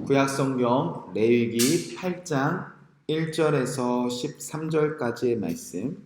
구약성경 레위기 8장 1절에서 13절까지의 말씀.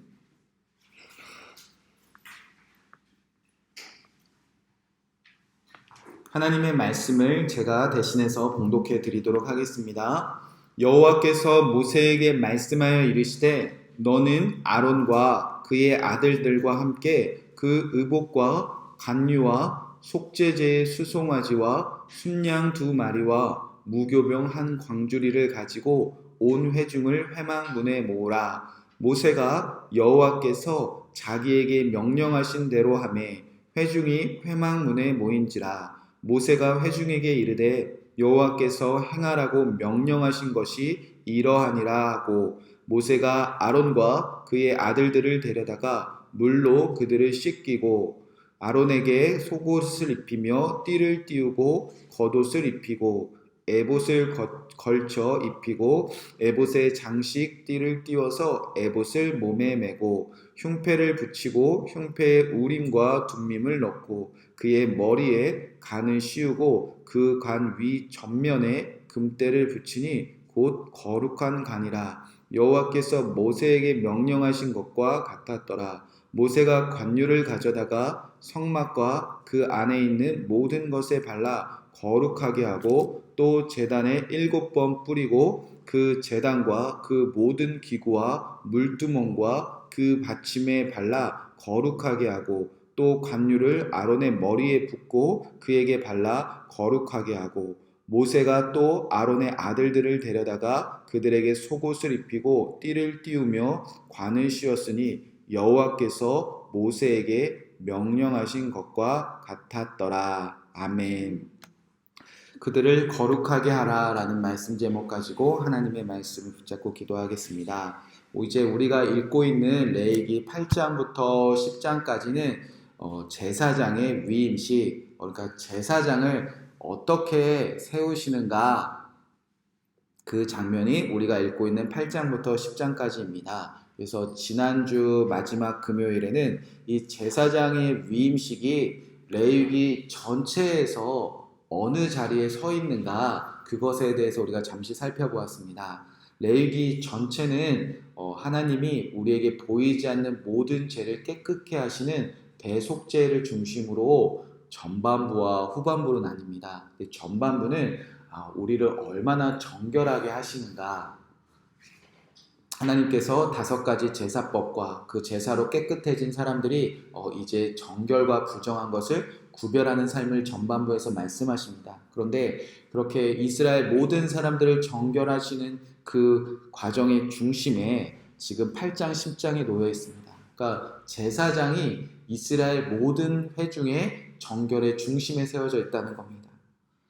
하나님의 말씀을 제가 대신해서 봉독해 드리도록 하겠습니다. 여호와께서 모세에게 말씀하여 이르시되 너는 아론과 그의 아들들과 함께 그 의복과 관유와 속죄제의 수송아지와 순양 2마리와 무교병 한 광주리를 가지고 온 회중을 회막문에 모으라. 모세가 여호와께서 자기에게 명령하신 대로 하매 회중이 회막문에 모인지라. 모세가 회중에게 이르되 여호와께서 행하라고 명령하신 것이 이러하니라 하고 모세가 아론과 그의 아들들을 데려다가 물로 그들을 씻기고 아론에게 속옷을 입히며 띠를 띠우고 겉옷을 입히고 에봇을 걸쳐 입히고 에봇에 장식 띠를 띄워서 에봇을 몸에 메고 흉패를 붙이고 흉패에 우림과 둠밈을 넣고 그의 머리에 관을 씌우고 그 관 위 전면에 금대를 붙이니 곧 거룩한 관이라. 여호와께서 모세에게 명령하신 것과 같았더라. 모세가 관유를 가져다가 성막과 그 안에 있는 모든 것에 발라 거룩하게 하고 또 제단에 7번 뿌리고 그 제단과 그 모든 기구와 물두멍과 그 받침에 발라 거룩하게 하고 또 관유를 아론의 머리에 붓고 그에게 발라 거룩하게 하고 모세가 또 아론의 아들들을 데려다가 그들에게 속옷을 입히고 띠를 띄우며 관을 씌웠으니 여호와께서 모세에게 명령하신 것과 같았더라. 아멘. 그들을 거룩하게 하라 라는 말씀 제목 가지고 하나님의 말씀을 붙잡고 기도하겠습니다. 이제 우리가 읽고 있는 레위기 8장부터 10장까지는 제사장의 위임식, 그러니까 제사장을 어떻게 세우시는가, 그 장면이 우리가 읽고 있는 8장부터 10장까지입니다. 그래서 지난주 마지막 금요일에는 이 제사장의 위임식이 레위기 전체에서 어느 자리에 서 있는가, 그것에 대해서 우리가 잠시 살펴보았습니다. 레위기 전체는 하나님이 우리에게 보이지 않는 모든 죄를 깨끗게 하시는 대속죄를 중심으로 전반부와 후반부로 나뉩니다. 전반부는 우리를 얼마나 정결하게 하시는가, 하나님께서 5가지 제사법과 그 제사로 깨끗해진 사람들이 이제 정결과 부정한 것을 구별하는 삶을 전반부에서 말씀하십니다. 그런데 그렇게 이스라엘 모든 사람들을 정결하시는 그 과정의 중심에 지금 8장, 10장이 놓여 있습니다. 그러니까 제사장이 이스라엘 모든 회중의 정결의 중심에 세워져 있다는 겁니다.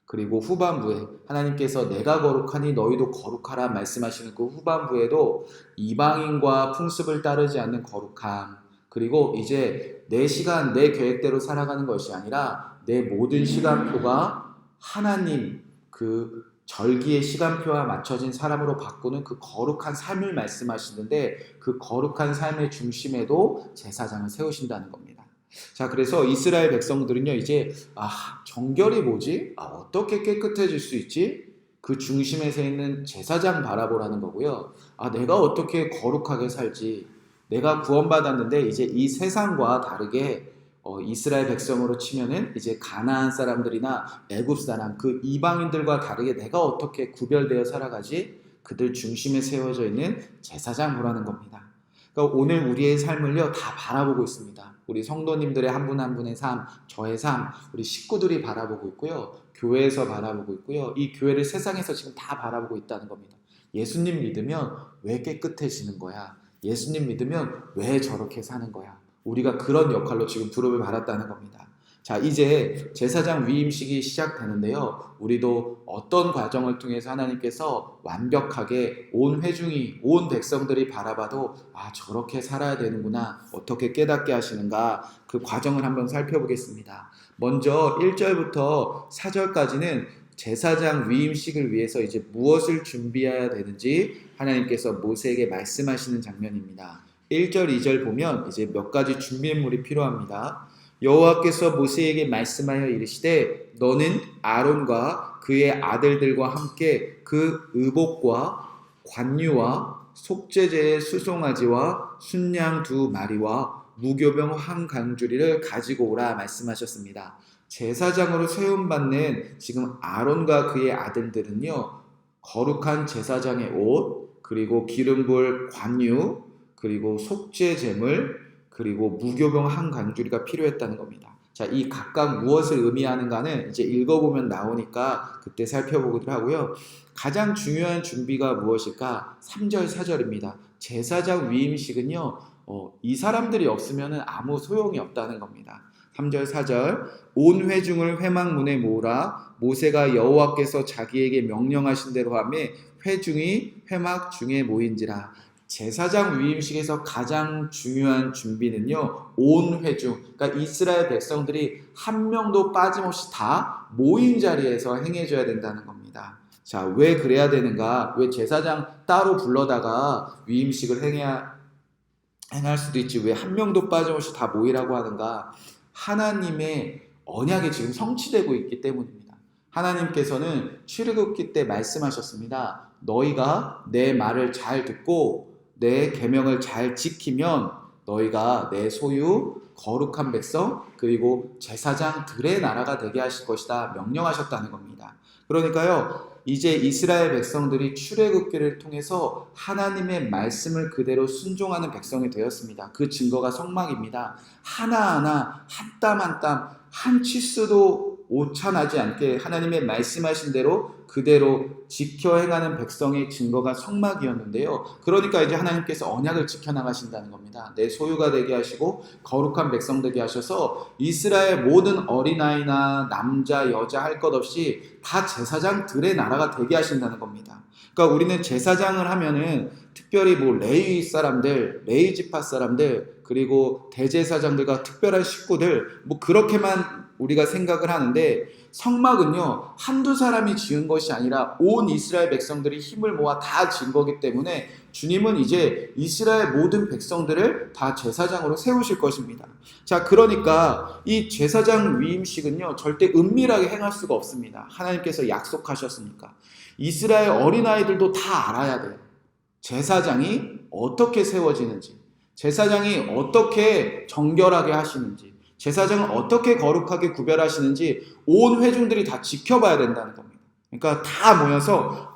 그리고 후반부에 하나님께서 내가 거룩하니 너희도 거룩하라 말씀하시는 그 후반부에도 이방인과 풍습을 따르지 않는 거룩함, 그리고 이제 내 시간, 내 계획대로 살아가는 것이 아니라 내 모든 시간표가 하나님 그 절기의 시간표와 맞춰진 사람으로 바꾸는 그 거룩한 삶을 말씀하시는데, 그 거룩한 삶의 중심에도 제사장을 세우신다는 겁니다. 자, 그래서 이스라엘 백성들은요, 이제 정결이 뭐지? 어떻게 깨끗해질 수 있지? 그 중심에 서 있는 제사장 바라보라는 거고요. 내가 어떻게 거룩하게 살지? 내가 구원받았는데 이제 이 세상과 다르게 이스라엘 백성으로 치면은 이제 가나안 사람들이나 애굽 사람, 그 이방인들과 다르게 내가 어떻게 구별되어 살아가지? 그들 중심에 세워져 있는 제사장 보라는 겁니다. 그러니까 오늘 우리의 삶을요 다 바라보고 있습니다. 우리 성도님들의 한 분 한 분의 삶, 저의 삶, 우리 식구들이 바라보고 있고요, 교회에서 바라보고 있고요, 이 교회를 세상에서 지금 다 바라보고 있다는 겁니다. 예수님 믿으면 왜 깨끗해지는 거야? 예수님 믿으면 왜 저렇게 사는 거야? 우리가 그런 역할로 지금 부름을 받았다는 겁니다. 자, 이제 제사장 위임식이 시작되는데요, 우리도 어떤 과정을 통해서 하나님께서 완벽하게 온 회중이, 온 백성들이 바라봐도 저렇게 살아야 되는구나, 어떻게 깨닫게 하시는가, 그 과정을 한번 살펴보겠습니다. 먼저 1절부터 4절까지는 제사장 위임식을 위해서 이제 무엇을 준비해야 되는지 하나님께서 모세에게 말씀하시는 장면입니다. 1절, 2절 보면 이제 몇 가지 준비물이 필요합니다. 여호와께서 모세에게 말씀하여 이르시되 너는 아론과 그의 아들들과 함께 그 의복과 관유와 속죄제의 수송아지와 순양 2마리와 무교병 1강주리를 가지고 오라 말씀하셨습니다. 제사장으로 세움받는 지금 아론과 그의 아들들은요, 거룩한 제사장의 옷, 그리고 기름 부을 관유, 그리고 속죄 제물, 그리고 무교병 1강주리가 필요했다는 겁니다. 자, 이 각각 무엇을 의미하는가는 이제 읽어보면 나오니까 그때 살펴보기로 하고요. 가장 중요한 준비가 무엇일까? 3절, 4절입니다. 제사장 위임식은요, 이 사람들이 없으면 아무 소용이 없다는 겁니다. 3절, 4절. 온 회중을 회막문에 모으라. 모세가 여호와께서 자기에게 명령하신 대로 하매 회중이 회막 중에 모인지라. 제사장 위임식에서 가장 중요한 준비는요, 온 회중, 그러니까 이스라엘 백성들이 한 명도 빠짐없이 다 모인 자리에서 행해줘야 된다는 겁니다. 자, 왜 그래야 되는가? 왜 제사장 따로 불러다가 위임식을 행할 수도 있지, 왜 한 명도 빠짐없이 다 모이라고 하는가? 하나님의 언약이 지금 성취되고 있기 때문입니다. 하나님께서는 출애굽기 때 말씀하셨습니다. 너희가 내 말을 잘 듣고 내 계명을 잘 지키면 너희가 내 소유 거룩한 백성 그리고 제사장들의 나라가 되게 하실 것이다 명령하셨다는 겁니다. 그러니까요, 이제 이스라엘 백성들이 출애굽기를 통해서 하나님의 말씀을 그대로 순종하는 백성이 되었습니다. 그 증거가 성막입니다. 하나하나 한 땀 한 땀 한 치수도 오차나지 않게 하나님의 말씀하신 대로 그대로 지켜 행하는 백성의 증거가 성막이었는데요. 그러니까 이제 하나님께서 언약을 지켜나가신다는 겁니다. 내 소유가 되게 하시고 거룩한 백성 되게 하셔서 이스라엘 모든 어린아이나 남자 여자 할 것 없이 다 제사장들의 나라가 되게 하신다는 겁니다. 그러니까 우리는 제사장을 하면은 특별히 뭐 레위 사람들, 레위 지파 사람들, 그리고 대제사장들과 특별한 식구들, 뭐 그렇게만 우리가 생각을 하는데, 성막은요 한두 사람이 지은 것이 아니라 온 이스라엘 백성들이 힘을 모아 다 지은 거기 때문에 주님은 이제 이스라엘 모든 백성들을 다 제사장으로 세우실 것입니다. 자, 그러니까 이 제사장 위임식은요 절대 은밀하게 행할 수가 없습니다. 하나님께서 약속하셨으니까. 이스라엘 어린아이들도 다 알아야 돼요. 제사장이 어떻게 세워지는지, 제사장이 어떻게 정결하게 하시는지, 제사장은 어떻게 거룩하게 구별하시는지 온 회중들이 다 지켜봐야 된다는 겁니다. 그러니까 다 모여서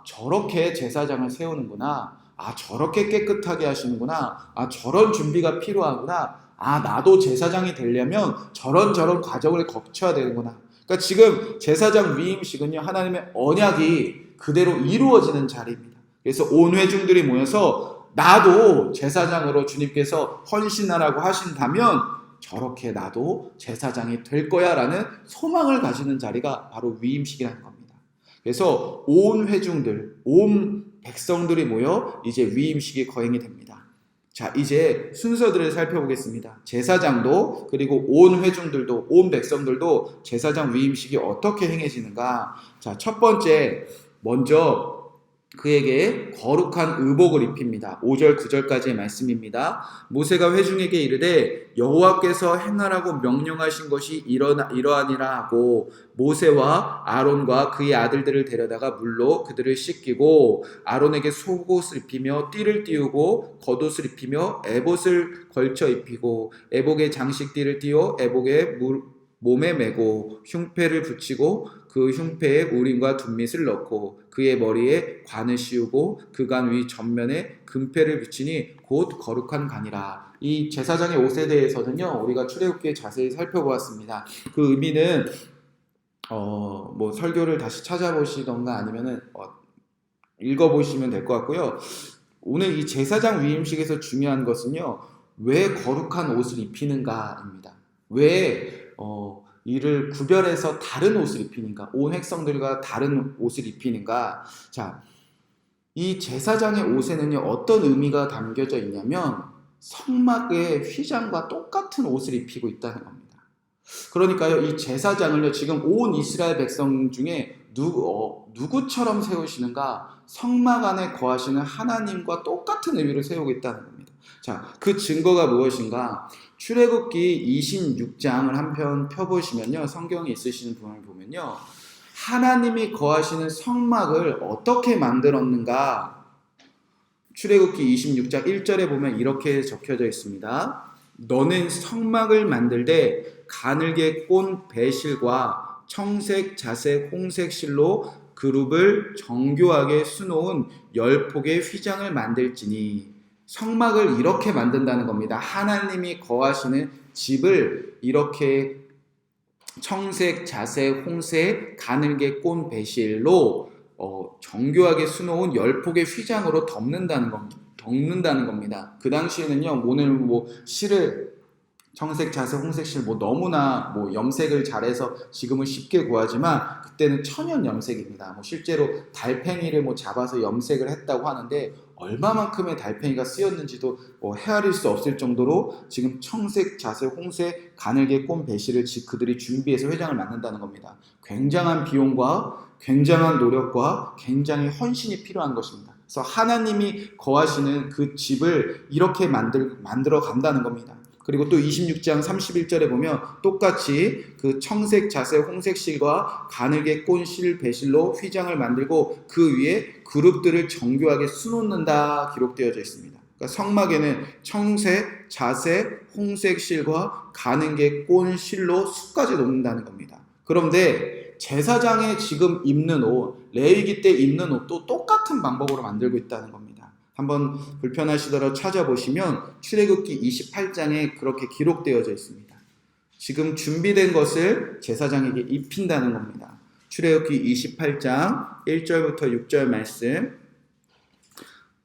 저렇게 제사장을 세우는구나, 저렇게 깨끗하게 하시는구나, 저런 준비가 필요하구나, 나도 제사장이 되려면 저런 과정을 거쳐야 되는구나. 그러니까 지금 제사장 위임식은요 하나님의 언약이 그대로 이루어지는 자리입니다. 그래서 온 회중들이 모여서 나도 제사장으로 주님께서 헌신하라고 하신다면 저렇게 나도 제사장이 될 거야 라는 소망을 가지는 자리가 바로 위임식이라는 겁니다. 그래서 온 회중들, 온 백성들이 모여 이제 위임식이 거행이 됩니다. 자, 이제 순서들을 살펴보겠습니다. 제사장도 그리고 온 회중들도 온 백성들도 제사장 위임식이 어떻게 행해지는가. 자, 첫 번째 먼저 그에게 거룩한 의복을 입힙니다. 5절 9절까지의 말씀입니다. 모세가 회중에게 이르되 여호와께서 행하라고 명령하신 것이 이러하니라 하고 모세와 아론과 그의 아들들을 데려다가 물로 그들을 씻기고 아론에게 속옷을 입히며 띠를 띄우고 겉옷을 입히며 에봇을 걸쳐 입히고 에복에 장식띠를 띄워 에복에 몸에 메고 흉패를 붙이고 그 흉패에 우림과 둠밋을 넣고 그의 머리에 관을 씌우고 그 관 위 전면에 금패를 붙이니 곧 거룩한 관이라. 이 제사장의 옷에 대해서는요 우리가 출애굽기에 자세히 살펴보았습니다. 그 의미는 뭐 설교를 다시 찾아보시던가 아니면은 읽어보시면 될 것 같고요. 오늘 이 제사장 위임식에서 중요한 것은요 왜 거룩한 옷을 입히는가입니다. 왜 이를 구별해서 다른 옷을 입히는가, 온 백성들과 다른 옷을 입히는가. 자, 이 제사장의 옷에는요 어떤 의미가 담겨져 있냐면 성막의 휘장과 똑같은 옷을 입히고 있다는 겁니다. 그러니까요 이 제사장을요 지금 온 이스라엘 백성 중에 누구처럼 세우시는가? 성막 안에 거하시는 하나님과 똑같은 의미로 세우고 있다는 겁니다. 자, 그 증거가 무엇인가? 출애굽기 26장을 한편 펴보시면요, 성경에 있으시는 분을 보면요, 하나님이 거하시는 성막을 어떻게 만들었는가? 출애굽기 26장 1절에 보면 이렇게 적혀져 있습니다. 너는 성막을 만들되 가늘게 꼰 배실과 청색, 자색, 홍색 실로 그룹을 정교하게 수놓은 10폭의 휘장을 만들지니. 성막을 이렇게 만든다는 겁니다. 하나님이 거하시는 집을 이렇게 청색, 자색, 홍색, 가늘게 꼰 배실로 정교하게 수놓은 10폭의 휘장으로 덮는다는 겁니다. 그 당시에는요, 오늘 실을 청색, 자색, 홍색 실 너무나 염색을 잘해서 지금은 쉽게 구하지만 그때는 천연 염색입니다. 실제로 달팽이를 잡아서 염색을 했다고 하는데 얼마만큼의 달팽이가 쓰였는지도 헤아릴 수 없을 정도로 지금 청색, 자색, 홍색, 가늘게 꼰 배실을 그들이 준비해서 회장을 만든다는 겁니다. 굉장한 비용과 굉장한 노력과 굉장히 헌신이 필요한 것입니다. 그래서 하나님이 거하시는 그 집을 이렇게 만들어 간다는 겁니다. 그리고 또 26장 31절에 보면 똑같이 그 청색, 자색, 홍색 실과 가늘게 꼰 실 배실로 휘장을 만들고 그 위에 그룹들을 정교하게 수놓는다 기록되어져 있습니다. 그러니까 성막에는 청색, 자색, 홍색 실과 가늘게 꼰 실로 수까지 놓는다는 겁니다. 그런데 제사장이 지금 입는 옷, 레위기 때 입는 옷도 똑같은 방법으로 만들고 있다는 겁니다. 한번 불편하시더라도 찾아보시면 출애굽기 28장에 그렇게 기록되어져 있습니다. 지금 준비된 것을 제사장에게 입힌다는 겁니다. 출애굽기 28장 1절부터 6절 말씀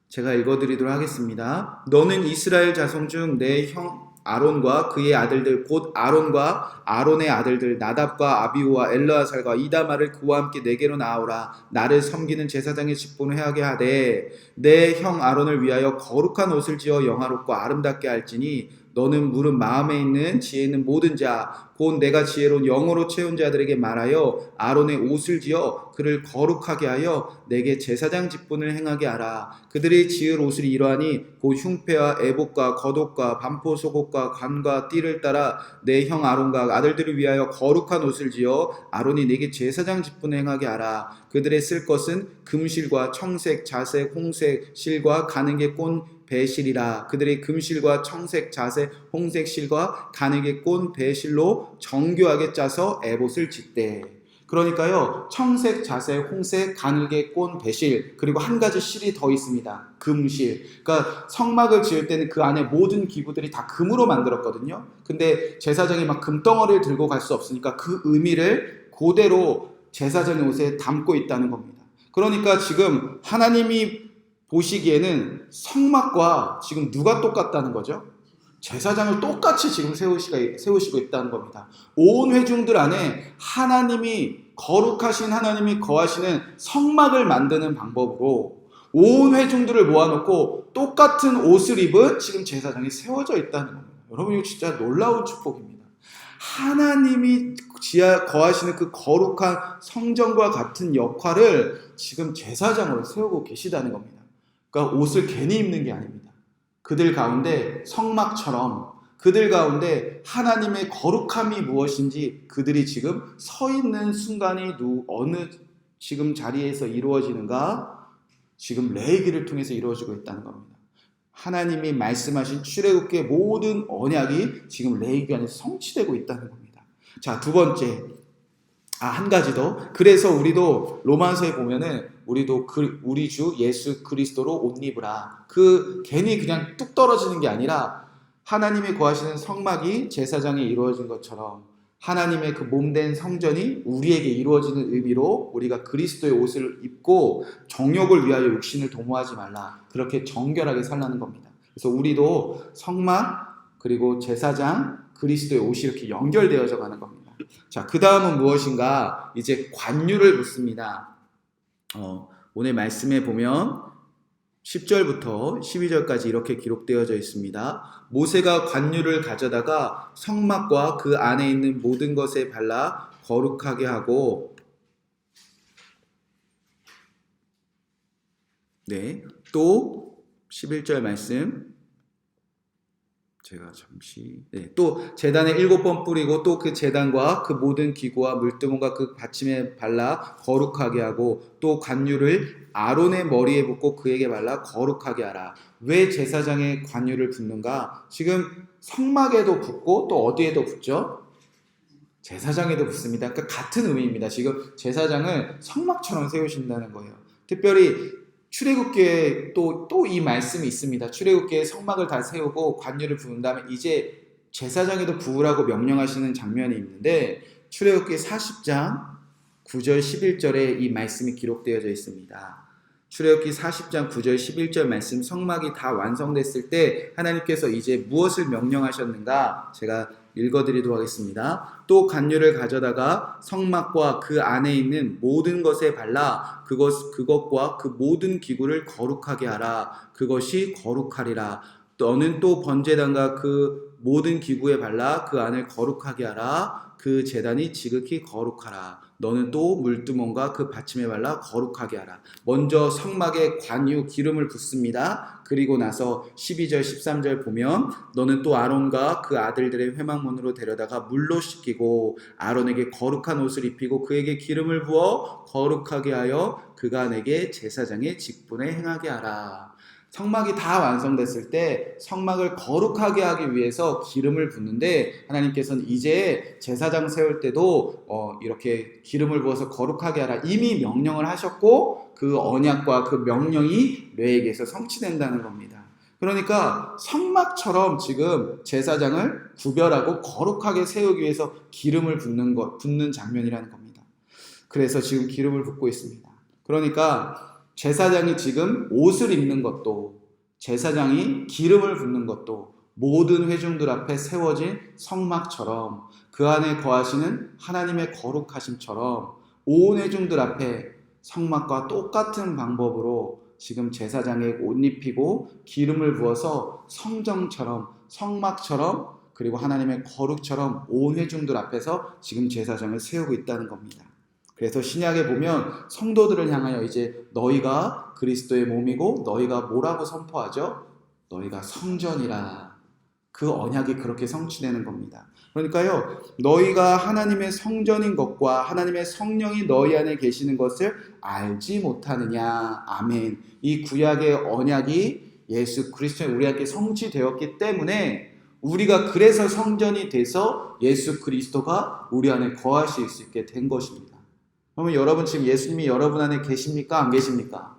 제가 읽어드리도록 하겠습니다. 너는 이스라엘 자손 중 내 형 아론과 그의 아들들 곧 아론과 아론의 아들들 나답과 아비후와 엘르아살과 이다말을 그와 함께 내게로 나오라. 나를 섬기는 제사장의 직분을 행하게 하되 내 형 아론을 위하여 거룩한 옷을 지어 영화롭고 아름답게 할지니 너는 무릇 마음에 있는 지혜 있는 모든 자 곧 내가 지혜로운 영으로 채운 자들에게 말하여 아론의 옷을 지어 그를 거룩하게 하여 내게 제사장 직분을 행하게 하라. 그들이 지을 옷을 이러하니 곧 흉패와 에봇과 겉옷과 반포 속옷과 관과 띠를 따라 내 형 아론과 아들들을 위하여 거룩한 옷을 지어 아론이 내게 제사장 직분을 행하게 하라. 그들의 쓸 것은 금실과 청색, 자색, 홍색 실과 가늘게 꼰 배실이라. 그들의 금실과 청색, 자색, 홍색 실과 가늘게 꼰 배실로 정교하게 짜서 에봇을 짓대. 그러니까요, 청색, 자색, 홍색, 가늘게 꼰 배실, 그리고 한 가지 실이 더 있습니다. 금실. 그러니까 성막을 지을 때는 그 안에 모든 기구들이 다 금으로 만들었거든요. 근데 제사장이 막 금덩어리를 들고 갈 수 없으니까 그 의미를 그대로 제사장의 옷에 담고 있다는 겁니다. 그러니까 지금 하나님이 보시기에는 성막과 지금 누가 똑같다는 거죠? 제사장을 똑같이 지금 세우시고 있다는 겁니다. 온 회중들 안에 거룩하신 하나님이 거하시는 성막을 만드는 방법으로 온 회중들을 모아놓고 똑같은 옷을 입은 지금 제사장이 세워져 있다는 겁니다. 여러분, 이거 진짜 놀라운 축복입니다. 하나님이 거하시는 그 거룩한 성전과 같은 역할을 지금 제사장으로 세우고 계시다는 겁니다. 그러니까 옷을 괜히 입는 게 아닙니다. 그들 가운데 성막처럼 그들 가운데 하나님의 거룩함이 무엇인지 그들이 지금 서 있는 순간이 어느 지금 자리에서 이루어지는가? 지금 레위기를 통해서 이루어지고 있다는 겁니다. 하나님이 말씀하신 출애굽기의 모든 언약이 지금 레위기 안에서 성취되고 있다는 겁니다. 자, 두 번째, 한 가지 더. 그래서 우리도 로마서에 보면은 우리도 우리 주 예수 그리스도로 옷 입으라. 괜히 그냥 뚝 떨어지는 게 아니라 하나님이 거하시는 성막이 제사장에 이루어진 것처럼 하나님의 그 몸된 성전이 우리에게 이루어지는 의미로 우리가 그리스도의 옷을 입고 정욕을 위하여 육신을 도모하지 말라. 그렇게 정결하게 살라는 겁니다. 그래서 우리도 성막 그리고 제사장 그리스도의 옷이 이렇게 연결되어져 가는 겁니다. 자, 그 다음은 무엇인가? 이제 관유를 묻습니다. 오늘 말씀에 보면 10절부터 12절까지 이렇게 기록되어져 있습니다. 모세가 관유를 가져다가 성막과 그 안에 있는 모든 것에 발라 거룩하게 하고, 또 11절 말씀 제가 잠시 또 제단에 7번 뿌리고 또 그 제단과 그 모든 기구와 물두멍과 그 받침에 발라 거룩하게 하고 또 관유를 아론의 머리에 붓고 그에게 발라 거룩하게 하라. 왜 제사장의 관유를 붓는가? 지금 성막에도 붓고 또 어디에도 붓죠? 제사장에도 붓습니다. 그러니까 같은 의미입니다. 지금 제사장을 성막처럼 세우신다는 거예요. 특별히 출애굽기에 또 이 말씀이 있습니다. 출애굽기에 성막을 다 세우고 관유를 부은 다음에 이제 제사장에도 부으라고 명령하시는 장면이 있는데 출애굽기 40장 9절 11절에 이 말씀이 기록되어져 있습니다. 출애굽기 40장 9절 11절 말씀, 성막이 다 완성됐을 때 하나님께서 이제 무엇을 명령하셨는가? 제가 읽어드리도록 하겠습니다. 또 관유를 가져다가 성막과 그 안에 있는 모든 것에 발라 그것과 그 모든 기구를 거룩하게 하라. 그것이 거룩하리라. 너는 또 번제단과 그 모든 기구에 발라 그 안을 거룩하게 하라. 그 제단이 지극히 거룩하라. 너는 또 물두멍과 그 받침에 발라 거룩하게 하라. 먼저 성막에 관유 기름을 붓습니다. 그리고 나서 12절 13절 보면 너는 또 아론과 그 아들들의 회막문으로 데려다가 물로 씻기고 아론에게 거룩한 옷을 입히고 그에게 기름을 부어 거룩하게 하여 그가 내게 제사장의 직분에 행하게 하라. 성막이 다 완성됐을 때 성막을 거룩하게 하기 위해서 기름을 붓는데 하나님께서는 이제 제사장 세울 때도 이렇게 기름을 부어서 거룩하게 하라 이미 명령을 하셨고 그 언약과 그 명령이 뇌에게서 성취된다는 겁니다. 그러니까 성막처럼 지금 제사장을 구별하고 거룩하게 세우기 위해서 기름을 붓는 장면이라는 겁니다. 그래서 지금 기름을 붓고 있습니다. 그러니까 제사장이 지금 옷을 입는 것도 제사장이 기름을 붓는 것도 모든 회중들 앞에 세워진 성막처럼 그 안에 거하시는 하나님의 거룩하심처럼 온 회중들 앞에 성막과 똑같은 방법으로 지금 제사장에 옷 입히고 기름을 부어서 성정처럼 성막처럼 그리고 하나님의 거룩처럼 온 회중들 앞에서 지금 제사장을 세우고 있다는 겁니다. 그래서 신약에 보면 성도들을 향하여 이제 너희가 그리스도의 몸이고 너희가 뭐라고 선포하죠? 너희가 성전이라. 그 언약이 그렇게 성취되는 겁니다. 그러니까요, 너희가 하나님의 성전인 것과 하나님의 성령이 너희 안에 계시는 것을 알지 못하느냐. 아멘. 이 구약의 언약이 예수 그리스도의 우리에게 성취되었기 때문에 우리가 그래서 성전이 돼서 예수 그리스도가 우리 안에 거하실 수 있게 된 것입니다. 그러면 여러분 지금 예수님이 여러분 안에 계십니까? 안 계십니까?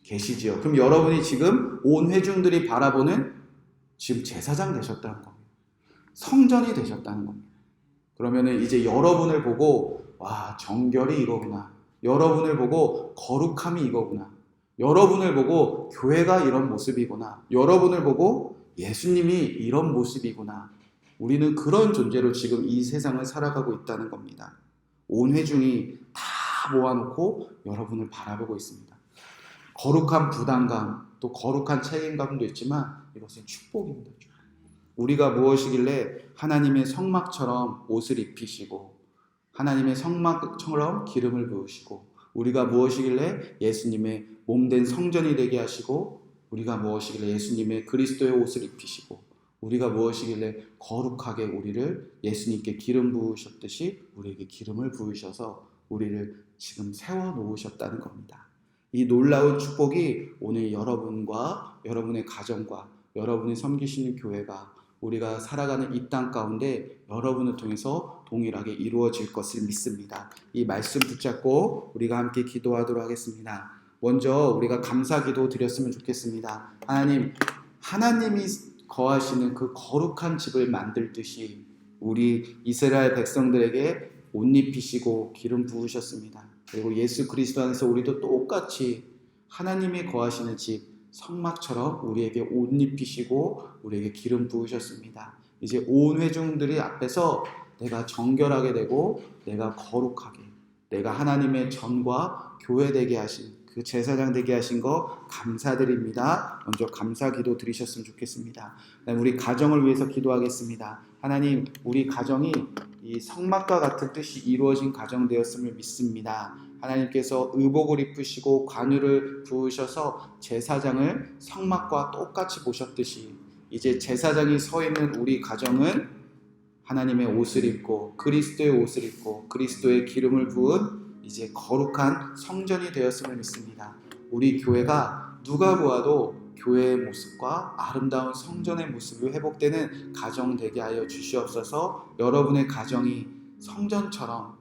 계시지요. 그럼 여러분이 지금 온 회중들이 바라보는 지금 제사장 되셨다는 겁니다. 성전이 되셨다는 겁니다. 그러면은 이제 여러분을 보고 와 정결이 이거구나. 여러분을 보고 거룩함이 이거구나. 여러분을 보고 교회가 이런 모습이구나. 여러분을 보고 예수님이 이런 모습이구나. 우리는 그런 존재로 지금 이 세상을 살아가고 있다는 겁니다. 온 회중이 다 모아놓고 여러분을 바라보고 있습니다. 거룩한 부담감, 또 거룩한 책임감도 있지만 이것은 축복입니다. 우리가 무엇이길래 하나님의 성막처럼 옷을 입히시고 하나님의 성막처럼 기름을 부으시고 우리가 무엇이길래 예수님의 몸된 성전이 되게 하시고 우리가 무엇이길래 예수님의 그리스도의 옷을 입히시고 우리가 무엇이길래 거룩하게 우리를 예수님께 기름 부으셨듯이 우리에게 기름을 부으셔서 우리를 지금 세워놓으셨다는 겁니다. 이 놀라운 축복이 오늘 여러분과 여러분의 가정과 여러분이 섬기시는 교회가 우리가 살아가는 이 땅 가운데 여러분을 통해서 동일하게 이루어질 것을 믿습니다. 이 말씀 붙잡고 우리가 함께 기도하도록 하겠습니다. 먼저 우리가 감사기도 드렸으면 좋겠습니다. 하나님이 거하시는 그 거룩한 집을 만들듯이 우리 이스라엘 백성들에게 옷 입히시고 기름 부으셨습니다. 그리고 예수 그리스도 안에서 우리도 똑같이 하나님이 거하시는 집 성막처럼 우리에게 옷 입히시고 우리에게 기름 부으셨습니다. 이제 온 회중들이 앞에서 내가 정결하게 되고 내가 거룩하게 내가 하나님의 전과 교회 되게 하신 그 제사장 되게 하신 거 감사드립니다. 먼저 감사 기도 드리셨으면 좋겠습니다. 우리 가정을 위해서 기도하겠습니다. 하나님, 우리 가정이 이 성막과 같은 뜻이 이루어진 가정 되었음을 믿습니다. 하나님께서 의복을 입으시고 관유를 부으셔서 제사장을 성막과 똑같이 보셨듯이 이제 제사장이 서 있는 우리 가정은 하나님의 옷을 입고 그리스도의 옷을 입고 그리스도의 기름을 부은 이제 거룩한 성전이 되었음을 믿습니다. 우리 교회가 누가 보아도 교회의 모습과 아름다운 성전의 모습이 회복되는 가정 되게 하여 주시옵소서. 여러분의 가정이 성전처럼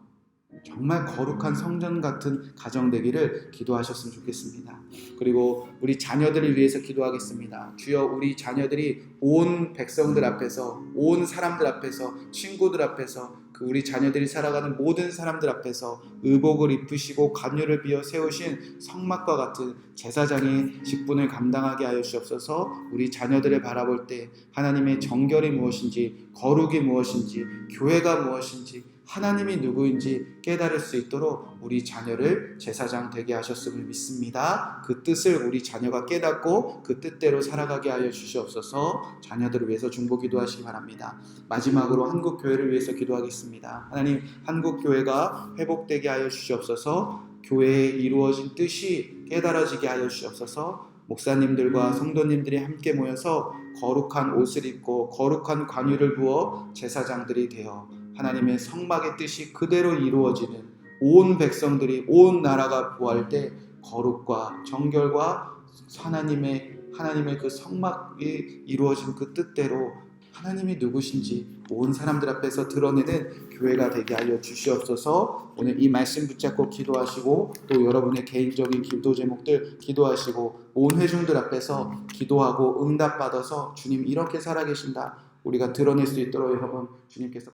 정말 거룩한 성전 같은 가정 되기를 기도하셨으면 좋겠습니다. 그리고 우리 자녀들을 위해서 기도하겠습니다. 주여, 우리 자녀들이 온 백성들 앞에서, 온 사람들 앞에서, 친구들 앞에서, 우리 자녀들이 살아가는 모든 사람들 앞에서 의복을 입으시고 관유를 비어 세우신 성막과 같은 제사장의 직분을 감당하게 하여 주옵소서. 우리 자녀들을 바라볼 때 하나님의 정결이 무엇인지, 거룩이 무엇인지, 교회가 무엇인지, 하나님이 누구인지 깨달을 수 있도록 우리 자녀를 제사장 되게 하셨음을 믿습니다. 그 뜻을 우리 자녀가 깨닫고 그 뜻대로 살아가게 하여 주시옵소서. 자녀들을 위해서 중보 기도하시기 바랍니다. 마지막으로 한국교회를 위해서 기도하겠습니다. 하나님, 한국교회가 회복되게 하여 주시옵소서. 교회에 이루어진 뜻이 깨달아지게 하여 주시옵소서. 목사님들과 성도님들이 함께 모여서 거룩한 옷을 입고 거룩한 관유를 부어 제사장들이 되어 하나님의 성막의 뜻이 그대로 이루어지는 온 백성들이, 온 나라가 부활 때 거룩과 정결과 하나님의 그 성막이 이루어진 그 뜻대로 하나님이 누구신지 온 사람들 앞에서 드러내는 교회가 되게 하여 주시옵소서. 오늘 이 말씀 붙잡고 기도하시고 또 여러분의 개인적인 기도 제목들 기도하시고 온 회중들 앞에서 기도하고 응답받아서 주님 이렇게 살아계신다 우리가 드러낼 수 있도록 여러분 주님께서